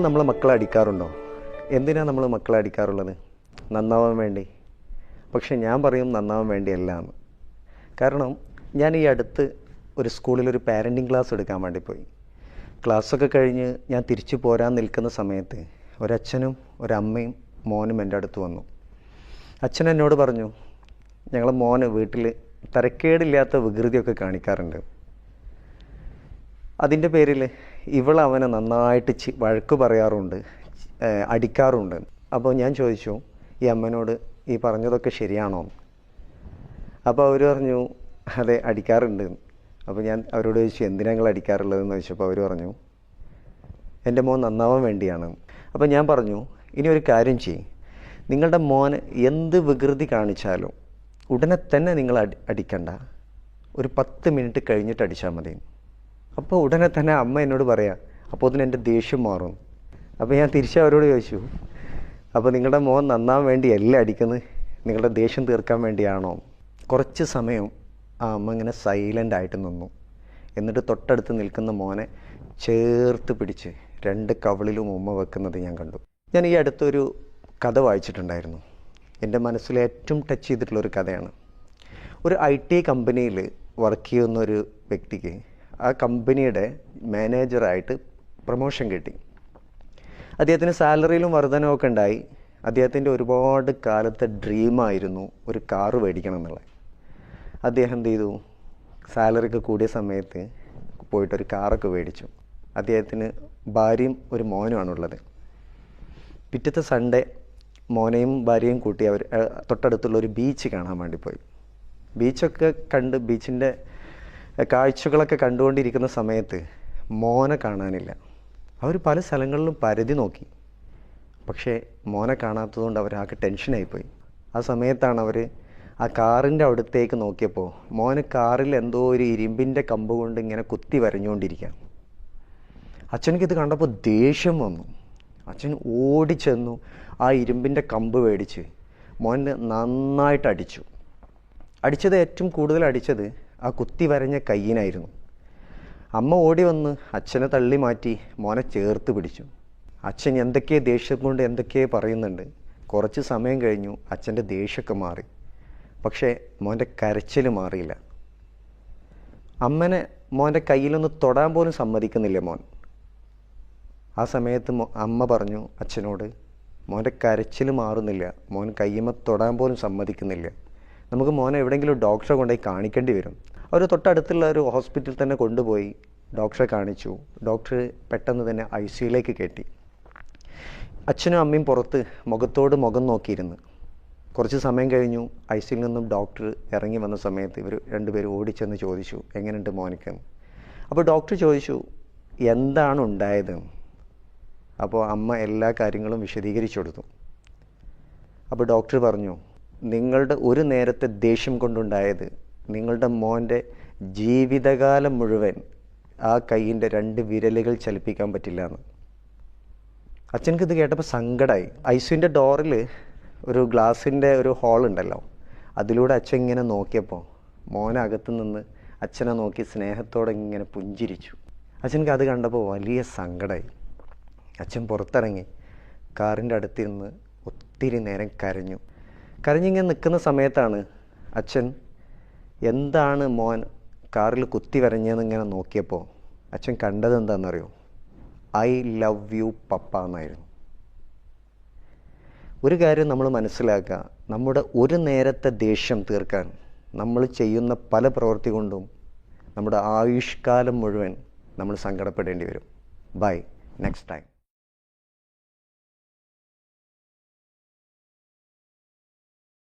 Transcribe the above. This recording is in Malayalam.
നമ്മൾ മക്കളെ അടിക്കാറുണ്ടോ? എന്തിനാണ് നമ്മൾ മക്കളെ അടിക്കാറുള്ളത്? നന്നാവാൻ വേണ്ടി. പക്ഷെ ഞാൻ പറയും നന്നാവാൻ വേണ്ടിയല്ല എന്ന്. കാരണം ഞാൻ ഈ അടുത്ത് ഒരു സ്കൂളിലൊരു പാരൻറ്റിങ് ക്ലാസ് എടുക്കാൻ വേണ്ടി പോയി. ക്ലാസ്സൊക്കെ കഴിഞ്ഞ് ഞാൻ തിരിച്ചു പോരാൻ നിൽക്കുന്ന സമയത്ത് ഒരച്ഛനും ഒരമ്മയും മോനും എൻ്റെ അടുത്ത് വന്നു. അച്ഛൻ എന്നോട് പറഞ്ഞു, ഞങ്ങളെ മോന് വീട്ടിൽ തരക്കേടില്ലാത്ത വികൃതിയൊക്കെ കാണിക്കാറുണ്ട്. അതിൻ്റെ പേരിൽ അവനെ നന്നായിട്ട് വഴക്ക് പറയാറുണ്ട്, അടിക്കാറുണ്ട്. അപ്പോൾ ഞാൻ ചോദിച്ചു, ഈ അമ്മനോട് ഈ പറഞ്ഞതൊക്കെ ശരിയാണോ? അപ്പോൾ അവർ പറഞ്ഞു, അതെ അടിക്കാറുണ്ട്. അപ്പോൾ ഞാൻ അവരോട് ചോദിച്ചു, എന്തിനാ നിങ്ങൾ അടിക്കാറുള്ളതെന്ന് ചോദിച്ചപ്പോൾ അവർ പറഞ്ഞു, എൻ്റെ മോൻ നന്നാവാൻ വേണ്ടിയാണ്. അപ്പോൾ ഞാൻ പറഞ്ഞു, ഇനി ഒരു കാര്യം ചെയ്യും, നിങ്ങളുടെ മോൻ എന്ത് വികൃതി കാണിച്ചാലും ഉടനെ തന്നെ നിങ്ങൾ അടിക്കണ്ട, ഒരു 10 മിനിറ്റ് കഴിഞ്ഞിട്ട് അടിച്ചാൽ മതി. അപ്പോൾ ഉടനെ തന്നെ അമ്മ എന്നോട് പറയാം, അപ്പോൾ അതിന് എൻ്റെ ദേഷ്യം മാറും. അപ്പോൾ ഞാൻ തിരിച്ച് അവരോട് ചോദിച്ചു, അപ്പോൾ നിങ്ങളുടെ മോൻ നന്നാവാൻ വേണ്ടിയല്ല അടിക്കുന്നത്, നിങ്ങളുടെ ദേഷ്യം തീർക്കാൻ വേണ്ടിയാണോ? കുറച്ച് സമയം ആ അമ്മ ഇങ്ങനെ സൈലൻ്റ് ആയിട്ട് നിന്നു. എന്നിട്ട് തൊട്ടടുത്ത് നിൽക്കുന്ന മോനെ ചേർത്ത് പിടിച്ച് 2 കവിളിലും ഉമ്മ വെക്കുന്നത് ഞാൻ കണ്ടു. ഞാൻ ഈ അടുത്തൊരു കഥ വായിച്ചിട്ടുണ്ടായിരുന്നു. എൻ്റെ മനസ്സിൽ ഏറ്റവും ടച്ച് ചെയ്തിട്ടുള്ളൊരു കഥയാണ്. ഒരു IT കമ്പനിയിൽ വർക്ക് ചെയ്യുന്നൊരു വ്യക്തിക്ക് ആ കമ്പനിയുടെ മാനേജറായിട്ട് പ്രൊമോഷൻ കിട്ടി. അദ്ദേഹത്തിന് സാലറിയിലും വർധനമൊക്കെ ഉണ്ടായി. അദ്ദേഹത്തിൻ്റെ ഒരുപാട് കാലത്തെ ഡ്രീമായിരുന്നു ഒരു കാറ് മേടിക്കണം എന്നുള്ളത്. അദ്ദേഹം എന്ത് ചെയ്തു, സാലറിയൊക്കെ കൂടിയ സമയത്ത് പോയിട്ടൊരു കാറൊക്കെ മേടിച്ചു. അദ്ദേഹത്തിന് ഭാര്യയും ഒരു മോനുമാണുള്ളത്. പിറ്റത്തെ സൺഡേ മോനെയും ഭാര്യയും കൂട്ടി അവർ തൊട്ടടുത്തുള്ള ഒരു ബീച്ച് കാണാൻ വേണ്ടി പോയി. ബീച്ചൊക്കെ കണ്ട് ബീച്ചിൻ്റെ കാഴ്ചകളൊക്കെ കണ്ടുകൊണ്ടിരിക്കുന്ന സമയത്ത് മോനെ കാണാനില്ല. അവർ പല സ്ഥലങ്ങളിലും പരതി നോക്കി, പക്ഷേ മോനെ കാണാത്തതുകൊണ്ട് അവരാകെ ടെൻഷനായിപ്പോയി. ആ സമയത്താണ് അവർ ആ കാറിൻ്റെ അടുത്തേക്ക് നോക്കിയപ്പോൾ മോന് കാറിൽ എന്തോ ഒരു ഇരുമ്പിൻ്റെ കമ്പ് കൊണ്ട് ഇങ്ങനെ കുത്തി വരഞ്ഞുകൊണ്ടിരിക്കുക. അച്ഛനിക്കിത് കണ്ടപ്പോൾ ദേഷ്യം വന്നു. അച്ഛൻ ഓടിച്ചെന്നു ആ ഇരുമ്പിൻ്റെ കമ്പ് മേടിച്ച് മോനെ നന്നായിട്ട് അടിച്ചു. ഏറ്റവും കൂടുതൽ അടിച്ചത് ആ കുത്തി വരഞ്ഞ കയ്യിനായിരുന്നു. അമ്മ ഓടി വന്ന് അച്ഛനെ തള്ളി മാറ്റി മോനെ ചേർത്ത് പിടിച്ചു. അച്ഛൻ എന്തൊക്കെയോ ദേഷ്യം കൊണ്ട് എന്തൊക്കെയോ പറയുന്നുണ്ട്. കുറച്ച് സമയം കഴിഞ്ഞു, അച്ഛൻ്റെ ദേഷ്യമൊക്കെ മാറി. പക്ഷേ മോൻ്റെ കരച്ചിൽ മാറിയില്ല. അമ്മനെ മോൻ്റെ കയ്യിലൊന്ന് തൊടാൻ പോലും സമ്മതിക്കുന്നില്ല മോൻ. ആ സമയത്ത് അമ്മ പറഞ്ഞു അച്ഛനോട്, മോൻ്റെ കരച്ചിൽ മാറുന്നില്ല, മോൻ കയ്യുമ്മ തൊടാൻ പോലും സമ്മതിക്കുന്നില്ല, നമുക്ക് മോനെ എവിടെയെങ്കിലും ഡോക്ടറെ കൊണ്ടുപോയി കാണിക്കേണ്ടി വരും. അവർ തൊട്ടടുത്തുള്ള ഒരു ഹോസ്പിറ്റലിൽ തന്നെ കൊണ്ടുപോയി ഡോക്ടറെ കാണിച്ചു. ഡോക്ടർ പെട്ടെന്ന് തന്നെ ICUയിലേക്ക് കയറ്റി. അച്ഛനും അമ്മയും പുറത്ത് മുഖത്തോട് മുഖം നോക്കിയിരുന്നു. കുറച്ച് സമയം കഴിഞ്ഞു. ICUയിൽ നിന്നും ഡോക്ടർ ഇറങ്ങി വന്ന സമയത്ത് ഇവർ രണ്ടുപേരും ഓടിച്ചെന്ന് ചോദിച്ചു, എങ്ങനെയുണ്ട് മോനിക്കെന്ന്. അപ്പോൾ ഡോക്ടർ ചോദിച്ചു, എന്താണ് ഉണ്ടായത്? അപ്പോൾ അമ്മ എല്ലാ കാര്യങ്ങളും വിശദീകരിച്ചു കൊടുത്തു. അപ്പോൾ ഡോക്ടർ പറഞ്ഞു, നിങ്ങളുടെ ഒരു നേരത്തെ ദേഷ്യം കൊണ്ടുണ്ടായത് നിങ്ങളുടെ മോൻ്റെ ജീവിതകാലം മുഴുവൻ ആ കൈയിൻ്റെ 2 വിരലുകൾ ചലിപ്പിക്കാൻ പറ്റില്ല എന്ന്. അച്ഛനക്ക് ഇത് കേട്ടപ്പോൾ സങ്കടമായി. ICUവിൻ്റെ ഡോറിൽ ഒരു ഗ്ലാസിൻ്റെ ഒരു ഹോളുണ്ടല്ലോ, അതിലൂടെ അച്ഛൻ ഇങ്ങനെ നോക്കിയപ്പോൾ മോനകത്ത് നിന്ന് അച്ഛനെ നോക്കി സ്നേഹത്തോടെ ഇങ്ങനെ പുഞ്ചിരിച്ചു. അച്ഛനക്ക് അത് കണ്ടപ്പോൾ വലിയ സങ്കടമായി. അച്ഛൻ പുറത്തിറങ്ങി കാറിൻ്റെ അടുത്തിരുന്ന് ഒത്തിരി നേരം കരഞ്ഞിങ്ങനെ നിൽക്കുന്ന സമയത്താണ് അച്ഛൻ എന്താണ് മോൻ കാറിൽ കുത്തി വരഞ്ഞതെന്ന് ഇങ്ങനെ നോക്കിയപ്പോൾ അച്ഛൻ കണ്ടത് എന്താണെന്നറിയോ? ഐ ലവ് യു പപ്പ എന്നായിരുന്നു. ഒരു കാര്യം നമ്മൾ മനസ്സിലാക്കുക, നമ്മുടെ ഒരു നേരത്തെ ദേഷ്യം തീർക്കാൻ നമ്മൾ ചെയ്യുന്ന പല പ്രവൃത്തി കൊണ്ടും നമ്മുടെ ആയുഷ്കാലം മുഴുവൻ നമ്മൾ സങ്കടപ്പെടേണ്ടി വരും. Bye, next time.